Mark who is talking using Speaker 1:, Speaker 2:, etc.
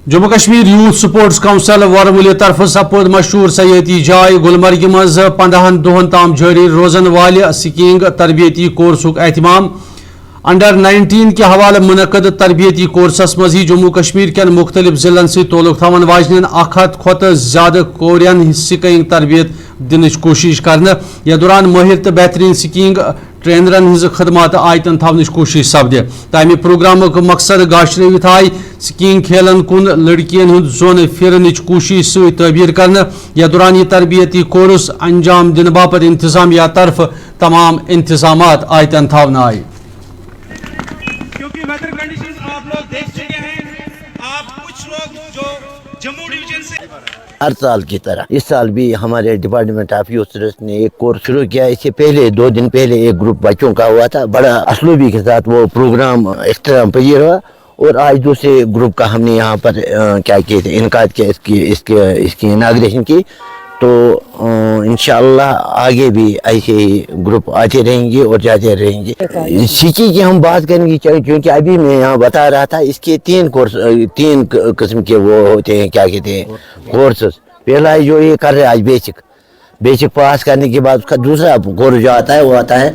Speaker 1: Jammu Kashmir youth sports council Varmul तरफ सपद मशहूर सयाती जाय गुलमर्ग मज 15 दोहन ताम जारी रोजन वाल स्कीइंग तरबियती कोर्सुक एहतमाम अंडर 19 के हवाले मुनक़द तरबियती कोर्सस मजी जम्मू कश्मीर के मुख्तलिफ जिलन से तोलुक थवन वाजन 100 खोत ज्यादा कोरियन स्कीइंग तरबियत दिन कोशिश करने या दौरान माहिर तो बेहतरीन स्कीइंग ट्रेनरन हज खदमात आयतन थवन कोशिश सपदे तमि प्रोग्राम मकसद गाशरवित आय स्कीइंग खेलन कुन लड़कियन हूं जोन फिरन कोशिश सत तबीर करने या दौरान यह तरबियती कोर्स अंजाम दिन बापत इंतजामिया तरफ तमाम इंतजाम आयतन थवन आय।
Speaker 2: क्योंकि वेदर कंडीशंस आप लोग देख चुके हैं, आप कुछ लोग जो जम्मू डिवीजन से
Speaker 3: हर साल की तरह इस साल भी हमारे डिपार्टमेंट ऑफ यूथ ने एक कोर्स शुरू किया। इससे पहले 2 दिन पहले एक ग्रुप बच्चों का हुआ था, बड़ा असलूबी के साथ वो प्रोग्राम एक्स्ट्रा पजीर हुआ और आज दूसरे ग्रुप का हमने यहाँ पर क्या किए थे, इनकाद किया, इसकी इनाग्रेशन की। तो इंशाअल्लाह आगे भी ऐसे ही ग्रुप आते रहेंगे और जाते रहेंगे। सिकी की हम बात करेंगे क्योंकि अभी मैं यहाँ बता रहा था इसके 3 किस्म के वो होते हैं, क्या कहते हैं, कोर्सेस। पहला है जो ये कर रहे हैं आज बेसिक पास करने के बाद उसका दूसरा कोर्स जो आता है वो आता है